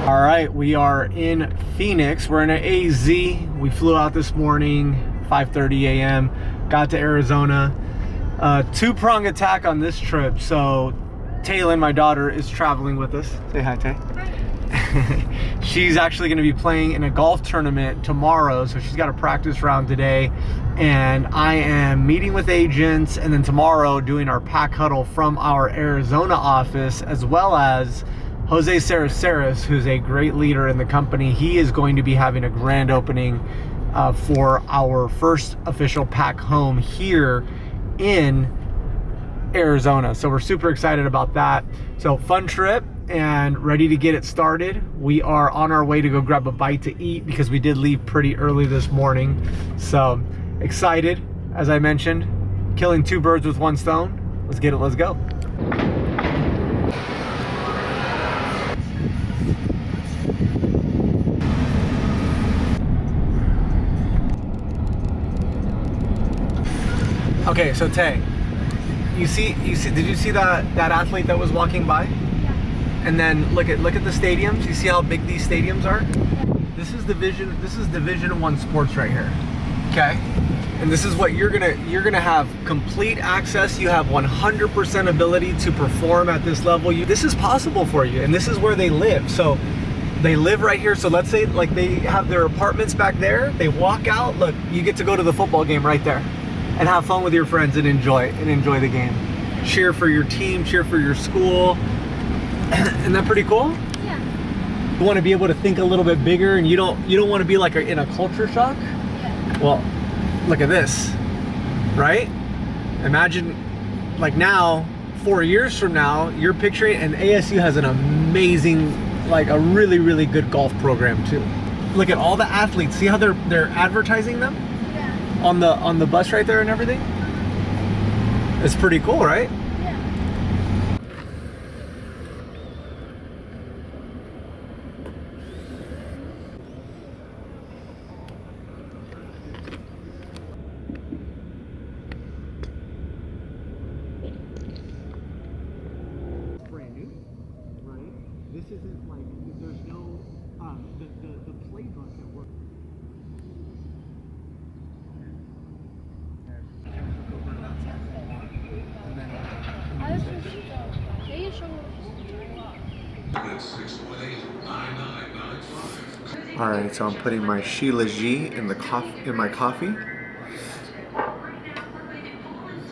All right, we are in Phoenix. We're in an AZ. We flew out this morning, 5:30 a.m. Got to Arizona. Two-prong attack on this trip. So Taylin, my daughter, is traveling with us. Say hi, Tay. Hi. She's actually going to be playing in a golf tournament tomorrow, so she's got a practice round today. And I am meeting with agents, and then tomorrow doing our PAK Huddle from our Arizona office, as well as Jose Cereceres, who's a great leader in the company. He is going to be having a grand opening for our first official PAK home here in Arizona. So we're super excited about that. So fun trip and ready to get it started. We are on our way to go grab a bite to eat because we did leave pretty early this morning. So excited, as I mentioned, killing two birds with one stone. Let's get it, let's go. Okay, so Tay, did you see that athlete that was walking by? Yeah. And then look at the stadiums. You see how big these stadiums are? Yeah. This is Division I sports right here. Okay? And this is what you're gonna have complete access. You have 100% ability to perform at this level. This is possible for you, and this is where they live. So they live right here. So let's say like they have their apartments back there. They walk out. Look, you get to go to the football game right there and have fun with your friends and enjoy the game. Cheer for your team, cheer for your school. Isn't that pretty cool? Yeah. You want to be able to think a little bit bigger, and you don't want to be like in a culture shock. Yeah. Well, look at this, right? Imagine like now, 4 years from now, you're picturing, and ASU has an amazing, like a really, really good golf program too. Look at all the athletes. See how they're advertising them? On the bus right there and everything. It's pretty cool, right? Yeah. Brand new, right? This isn't like there's no the playbook that works. All right, so I'm putting my Sheila G in my coffee.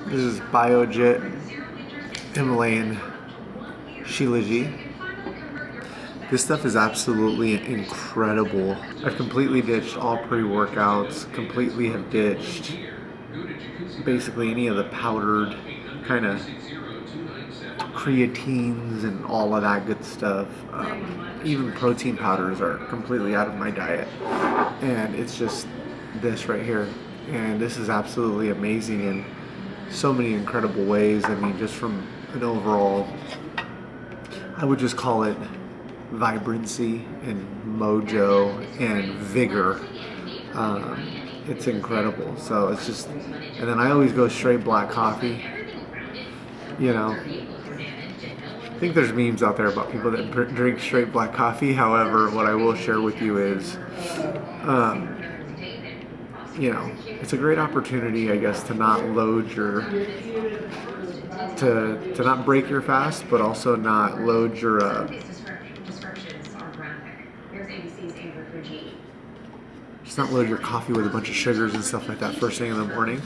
This is BioJet Himalayan Sheila G. This stuff is absolutely incredible. I've completely ditched all pre-workouts, completely have ditched basically any of the powdered kind of creatines and all of that good stuff. Even protein powders are completely out of my diet. And it's just this right here. And this is absolutely amazing in so many incredible ways. I mean, just from an overall, I would just call it vibrancy and mojo and vigor. It's incredible. So it's just, and then I always go straight black coffee. You know, I think there's memes out there about people that drink straight black coffee. However, what I will share with you is, you know, it's a great opportunity, I guess, to not load your, to not break your fast, but also not load your, just not load your coffee with a bunch of sugars and stuff like that first thing in the morning.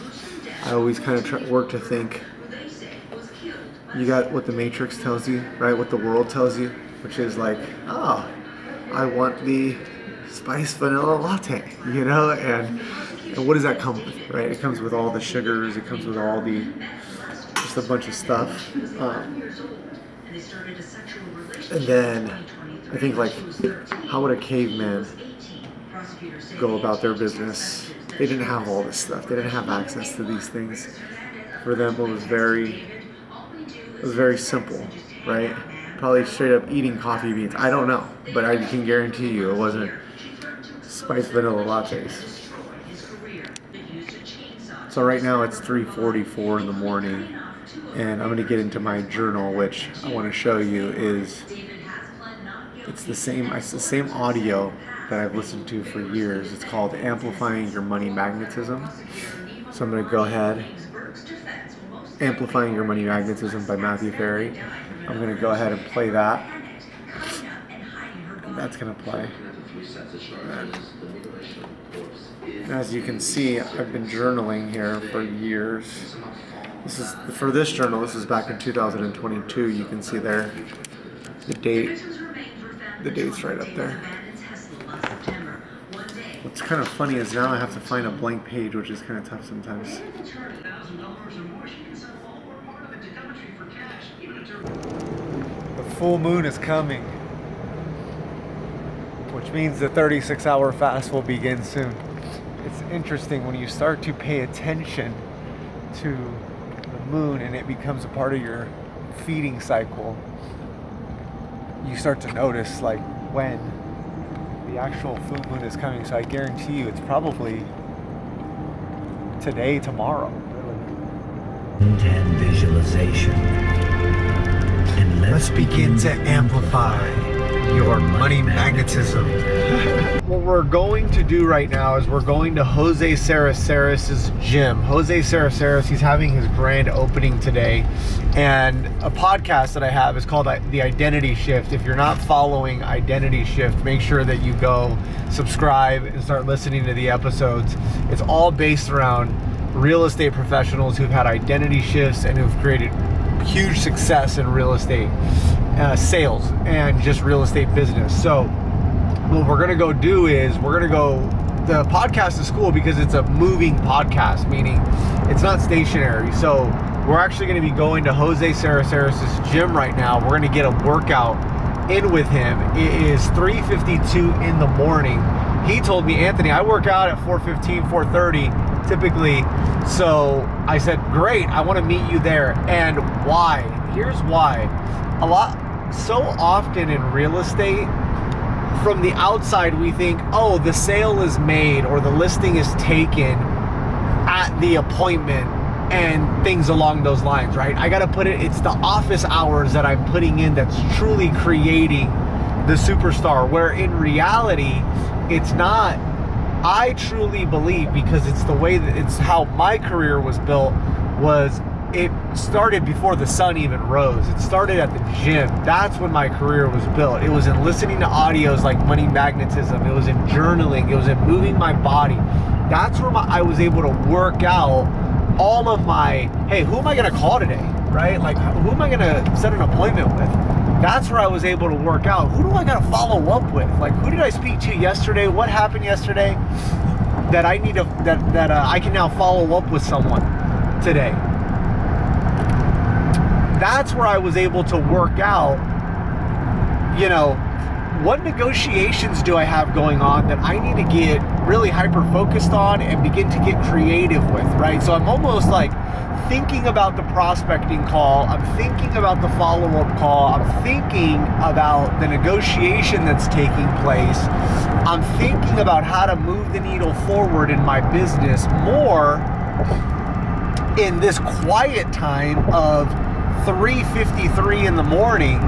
I always kind of work to think, you got what the Matrix tells you, right? What the world tells you, which is like, oh, I want the spiced vanilla latte, you know? And what does that come with, right? It comes with all the sugars, it comes with all the, just a bunch of stuff. And then I think like, how would a caveman go about their business? They didn't have all this stuff. They didn't have access to these things. For them, it was very simple, right? Probably straight up eating coffee beans. I don't know, but I can guarantee you it wasn't spiced vanilla lattes. So right now it's 3:44 in the morning, and I'm going to get into my journal, which I want to show you is It's the same audio that I've listened to for years. It's called Amplifying Your Money Magnetism. So I'm going to go ahead. Amplifying Your Money Magnetism by Matthew Ferry. I'm going to go ahead and play that. And that's going to play. And as you can see, I've been journaling here for years. For this journal, this is back in 2022. You can see there the date. The date's right up there. What's kind of funny is now I have to find a blank page, which is kind of tough sometimes. The full moon is coming, which means the 36-hour fast will begin soon. It's interesting when you start to pay attention to the moon and it becomes a part of your feeding cycle. You start to notice like when the actual full moon is coming. So I guarantee you it's probably today, tomorrow. And visualization. And let's begin to amplify your money magnetism. What we're going to do right now is we're going to Jose Cereceres' gym. Jose Cereceres, he's having his grand opening today. And a podcast that I have is called The Identity Shift. If you're not following Identity Shift, make sure that you go subscribe and start listening to the episodes. It's all based around real estate professionals who've had identity shifts and who've created huge success in real estate sales and just real estate business. So what we're going to go do is the podcast is cool because it's a moving podcast, meaning it's not stationary. So we're actually going to be going to Jose Cereceres' gym right now. We're going to get a workout in with him. It is 3:52 in the morning. He told me, Anthony, I work out at 4:15, 4:30 typically. So I said, great, I want to meet you there. And why? Here's why. So often in real estate, from the outside, we think, oh, the sale is made or the listing is taken at the appointment and things along those lines, right? I got to put it's the office hours that I'm putting in that's truly creating the superstar, where in reality, it's not. I truly believe, because it's the way that it's how my career was built, it started before the sun even rose. It started at the gym. That's when my career was built. It was in listening to audios like Money Magnetism. It was in journaling. It was in moving my body. That's where I was able to work out all of my, hey, who am I going to call today, right? Like, who am I going to set an appointment with? That's where I was able to work out. Who do I got to follow up with? Like, who did I speak to yesterday? What happened yesterday that I need to, that I can now follow up with someone today? That's where I was able to work out, what negotiations do I have going on that I need to get really hyper-focused on and begin to get creative with, right? So I'm almost like thinking about the prospecting call. I'm thinking about the follow-up call. I'm thinking about the negotiation that's taking place. I'm thinking about how to move the needle forward in my business more in this quiet time of 3:53 in the morning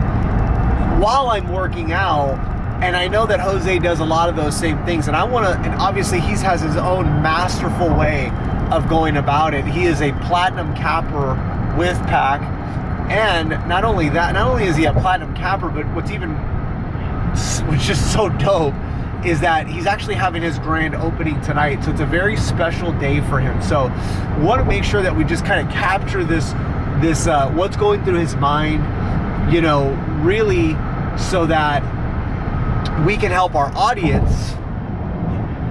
while I'm working out. And I know that Jose does a lot of those same things, and obviously he has his own masterful way of going about it. He is a platinum capper with PAK, and not only is he a platinum capper, but what's just so dope is that he's actually having his grand opening tonight. So it's a very special day for him. So we want to make sure that we just kind of capture this what's going through his mind, really, so that we can help our audience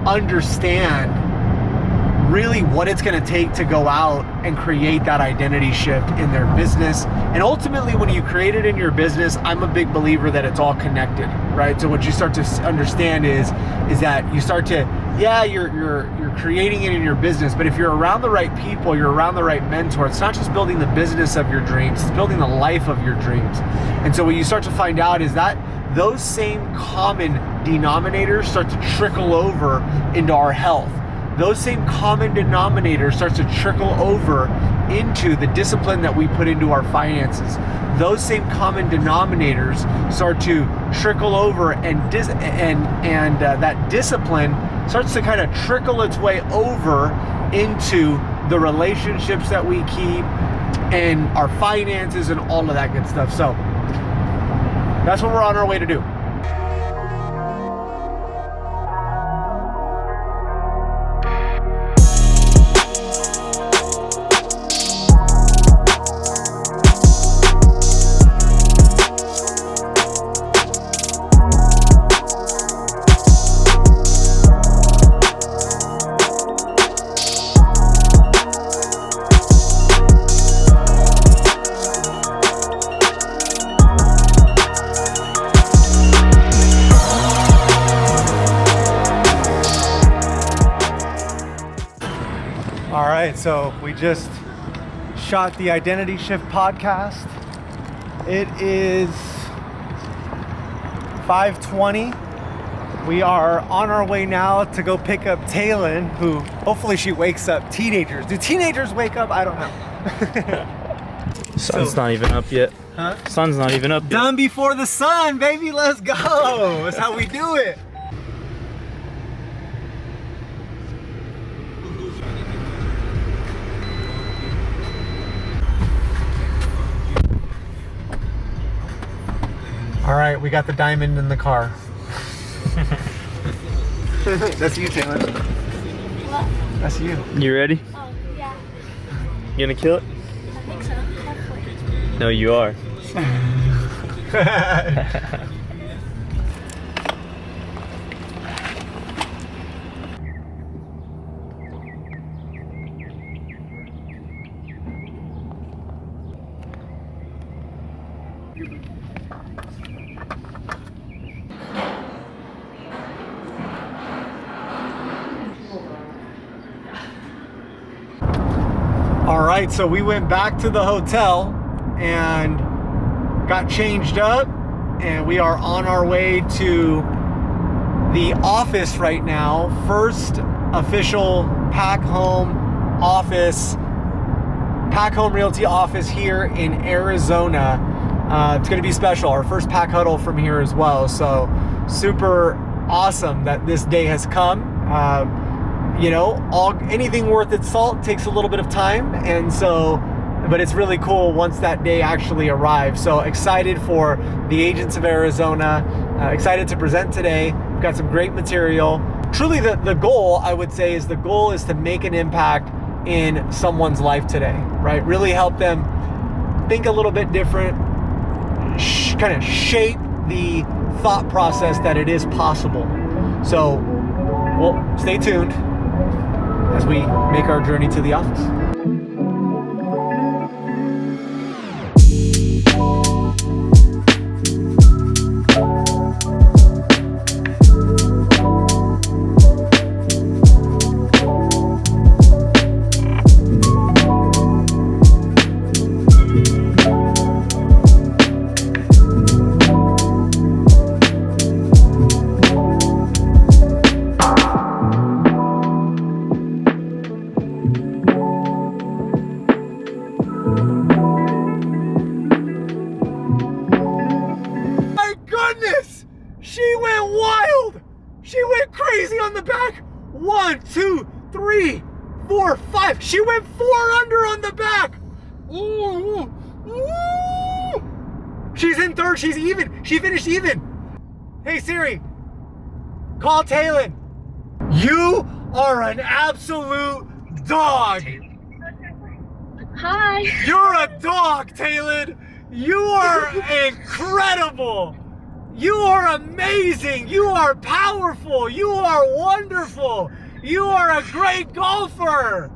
understand really what it's going to take to go out and create that identity shift in their business. And ultimately, when you create it in your business, I'm a big believer that it's all connected, right? So what you start to understand is that you start to, you're creating it in your business, but if you're around the right people, you're around the right mentor, it's not just building the business of your dreams, it's building the life of your dreams. And so what you start to find out is that those same common denominators start to trickle over into our health. Those same common denominators start to trickle over into the discipline that we put into our finances, those same common denominators start to trickle over, and that discipline starts to kind of trickle its way over into the relationships that we keep and our finances and all of that good stuff. So that's what we're on our way to do. All right, so we just shot the Identity Shift podcast. It is 5:20. We are on our way now to go pick up Taylin, who hopefully she wakes up. Teenagers. Do teenagers wake up? I don't know. Sun's not even up yet. Huh? Sun's not even up yet. Done before the sun, baby. Let's go. That's how we do it. All right, we got the diamond in the car. That's you, Taylor. What? That's you. You ready? Oh, yeah. You gonna kill it? I think so. Hopefully. No, you are. All right, so we went back to the hotel and got changed up, and we are on our way to the office right now. First official PAK Home office, PAK Home Realty office here in Arizona. It's going to be special. Our first PAK Huddle from here as well. So super awesome that this day has come. You know, anything worth its salt takes a little bit of time, and so, but it's really cool once that day actually arrives. So excited for the agents of Arizona, excited to present today. We've got some great material. Truly the goal, I would say, is to make an impact in someone's life today, right? Really help them think a little bit different, kind of shape the thought process that it is possible. So, well, stay tuned as we make our journey to the office. She went wild. She went crazy on the back. 1, 2, 3, 4, 5. She went 4 under on the back. Ooh, ooh. She's in third. She's even. She finished even. Hey Siri, call Taylin. You are an absolute dog. Hi. You're a dog, Taylin. You are incredible. You are amazing. You are powerful. You are wonderful. You are a great golfer.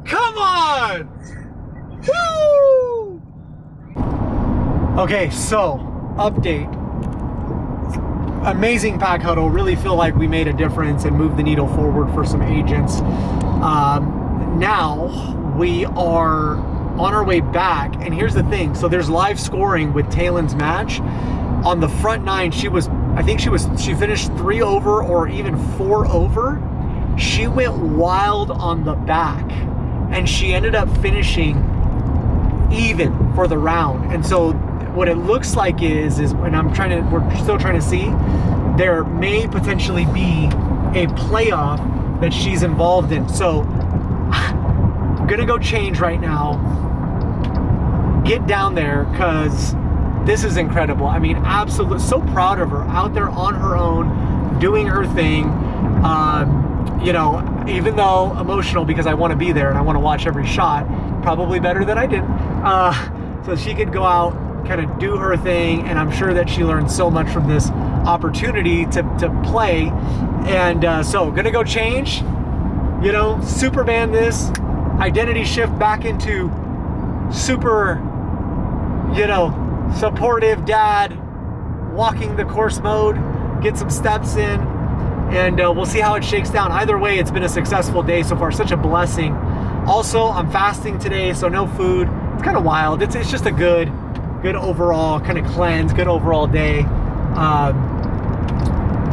Come on. Woo! Okay, so update. Amazing PAK Huddle. Really feel like we made a difference and moved the needle forward for some agents. Now we are on our way back, and here's the thing. So there's live scoring with Taylin's match. On the front 9, she finished 3 over or even 4 over. She went wild on the back. and she ended up finishing even for the round. And so what it looks like is when we're still trying to see, there may potentially be a playoff that she's involved in. So I'm gonna go change right now, get down there, because this is incredible. I mean, absolutely so proud of her, out there on her own, doing her thing. You know, even though emotional because I want to be there and I want to watch every shot, probably better than I did. So she could go out, kind of do her thing, and I'm sure that she learned so much from this opportunity to play. And so gonna go change, you know, Superman this, identity shift back into super, you know, supportive dad, walking the course mode, get some steps in, and we'll see how it shakes down. Either way, it's been a successful day so far, such a blessing. Also, I'm fasting today, so no food. It's kind of wild. It's just a good overall kind of cleanse, good overall day.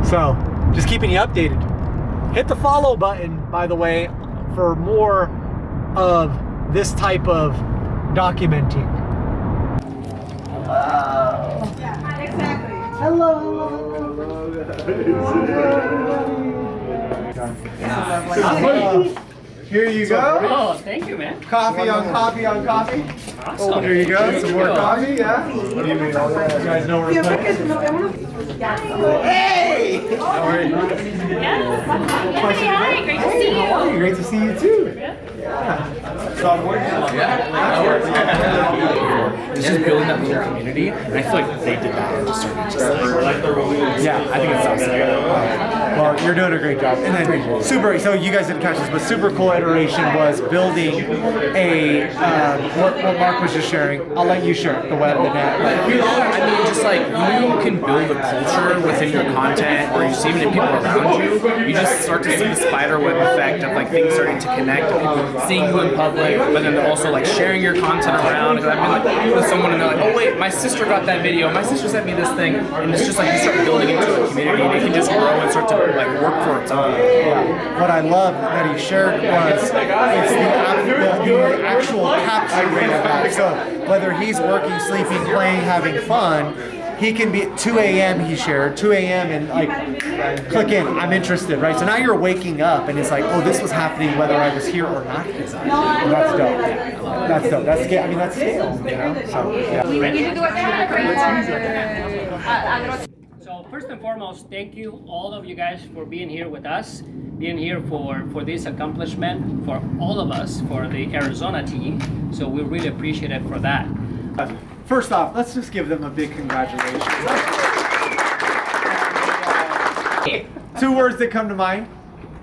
So just keeping you updated. Hit the follow button, by the way, for more of this type of documenting. Here you go. Oh, thank you, man. Coffee on coffee on coffee. Awesome. Oh, here you go. Some more coffee, yeah. What do you mean? You guys know where to put it? Hey! How are you? Yes. Hi, great to see you. How are you? Great to see you too. Yeah. So I'm working on It's just building that little community, and I feel like they did that in the service. Yeah, I think it's awesome. Well, you're doing a great job. And then super, so you guys didn't catch this, but super cool iteration was building a, what Mark was just sharing. I'll let you share it, the web, the net. I mean, just like you can build a culture within your content, or you see even in people around you. You just start to see the spider web effect of like things starting to connect, and seeing you in public, but then also like sharing your content around. Because I've been like with someone and they're like, oh wait, my sister got that video. My sister sent me this thing, and it's just like you start building into a community, and it can just grow and start to like work for its own. Yeah. What I love that he shared was it's the actual capture rate of that. So whether he's working, sleeping, playing, having fun, he can be at 2 a.m. he shared, 2 a.m. and like click in, I'm interested, right? So now you're waking up and it's like, oh, this was happening whether I was here or not. That's dope. That's dope. That's scale. I mean, that's scale, you know? So, yeah. So first and foremost, thank you all of you guys for being here with us, being here for this accomplishment for all of us, for the Arizona team. So we really appreciate it for that. First off, let's just give them a big congratulations. Two words that come to mind.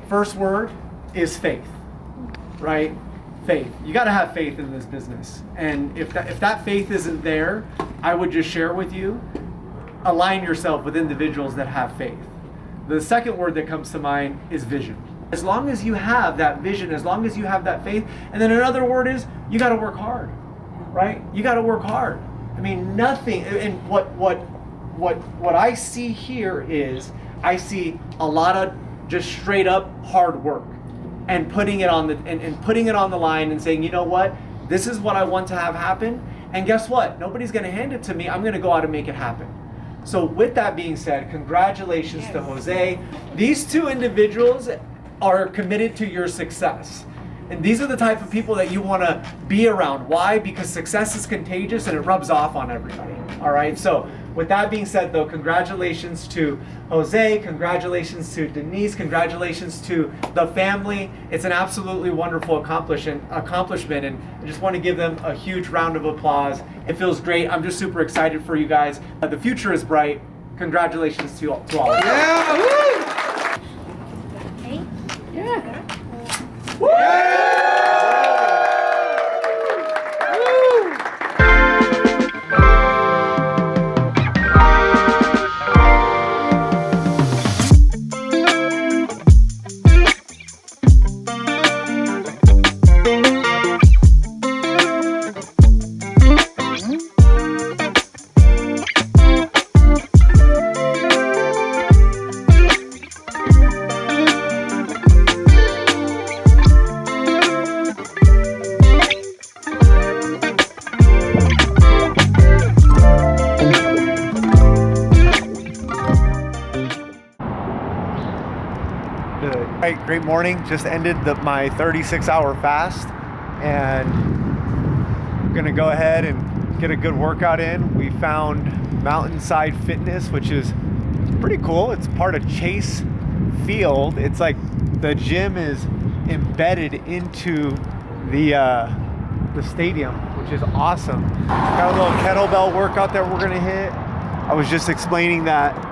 First word is faith, right? Faith. You got to have faith in this business. And if that faith isn't there, I would just share with you, align yourself with individuals that have faith. The second word that comes to mind is vision. As long as you have that vision, as long as you have that faith, and then another word is you got to work hard, right? You got to work hard. I mean, nothing. And what I see here is I see a lot of just straight up hard work and putting it on the line and saying, you know what, this is what I want to have happen. And guess what? Nobody's going to hand it to me. I'm going to go out and make it happen. So with that being said, congratulations to Jose. These two individuals are committed to your success. And these are the type of people that you want to be around. Why? Because success is contagious and it rubs off on everybody. All right. So with that being said, though, congratulations to Jose. Congratulations to Denise. Congratulations to the family. It's an absolutely wonderful accomplishment. And I just want to give them a huge round of applause. It feels great. I'm just super excited for you guys. The future is bright. Congratulations to all of you. Yeah. Yeah. Good. All right, great morning. Just ended my 36-hour fast, and I'm gonna go ahead and get a good workout in. We found Mountainside Fitness, which is pretty cool. It's part of Chase Field. It's like the gym is embedded into the stadium, which is awesome. Got a little kettlebell workout that we're gonna hit. I was just explaining that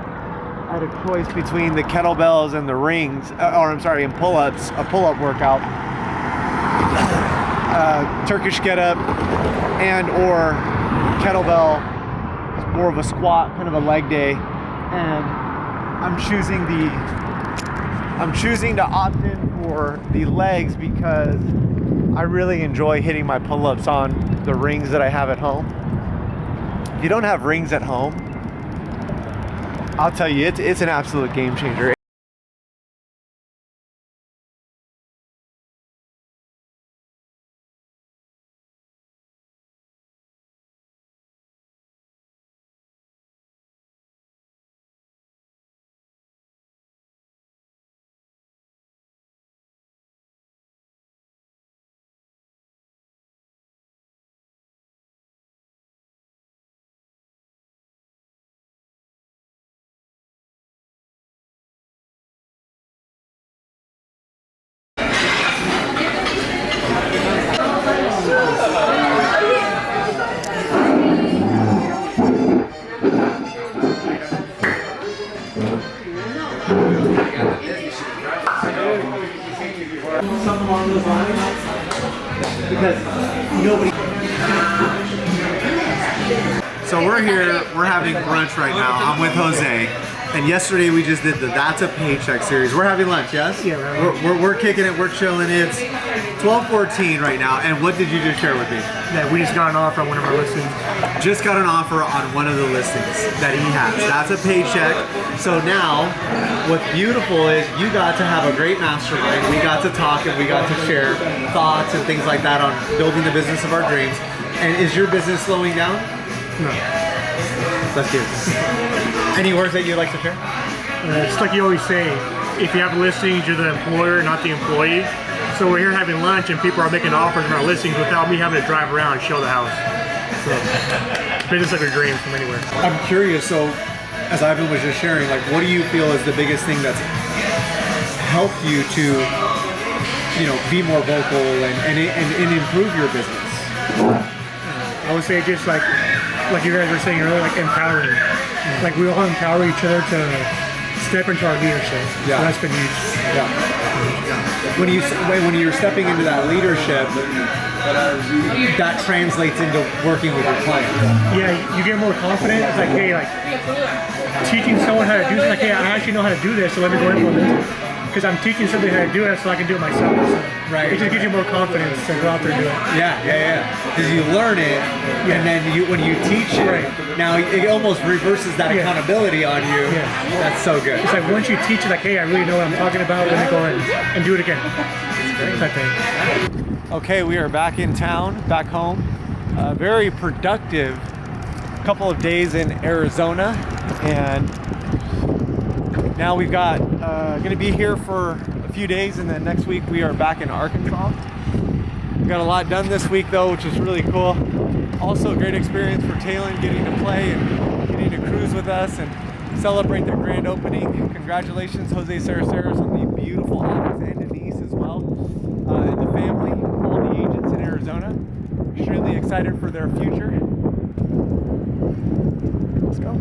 I had a choice between the kettlebells and the rings, and pull-ups, a pull-up workout, Turkish get-up, and or kettlebell. It's more of a squat, kind of a leg day, and I'm choosing to opt in for the legs because I really enjoy hitting my pull-ups on the rings that I have at home. If you don't have rings at home, I'll tell you, it's an absolute game changer. Something along those lines, because nobody. So we're here, we're having brunch right now. I'm with Jose, and yesterday we just did the That's a Paycheck series. We're having lunch, yes? Yeah, we're kicking it, we're chilling. It's 12:14 right now, and what did you just share with me? Yeah, we just got an offer on one of our listings. Just got an offer on one of the listings that he has. That's a paycheck. So now, what's beautiful is you got to have a great mastermind. We got to talk and we got to share thoughts and things like that on building the business of our dreams. And is your business slowing down? No. That's good. Any words that you'd like to share? It's like you always say, if you have listings, you're the employer, not the employee. So we're here having lunch and people are making offers on our listings without me having to drive around and show the house. So, business like a dream from anywhere. I'm curious, so as Ivan was just sharing, like, what do you feel is the biggest thing that's helped you to, be more vocal and improve your business? I would say just like you guys were saying earlier, like empowering. Like we all empower each other to step into our leadership. Yeah. So that's been huge. Yeah. When you're stepping into that leadership, that translates into working with your clients. Yeah, you get more confident. It's like, hey, teaching someone how to do something. Like, hey, I actually know how to do this, so let me go implement it. Because I'm teaching somebody how to do it, so I can do it myself. So Right. It just gives you more confidence to go out there and do it. Yeah. Because you learn it, and then when you teach it, Right. now it almost reverses that accountability on you. Yeah. That's so good. It's like once you teach it, like, hey, I really know what I'm talking about, let me go and do it again. Type thing. Okay, we are back in town, back home. Very productive couple of days in Arizona, and now we've got going to be here for a few days, and then next week we are back in Arkansas. We got a lot done this week though, which is really cool. Also a great experience for Talon getting to play and getting to cruise with us and celebrate their grand opening. Congratulations, Jose Cereceres, on the beautiful office, and Denise as well, and the family, all the agents in Arizona. Extremely excited for their future. Let's go.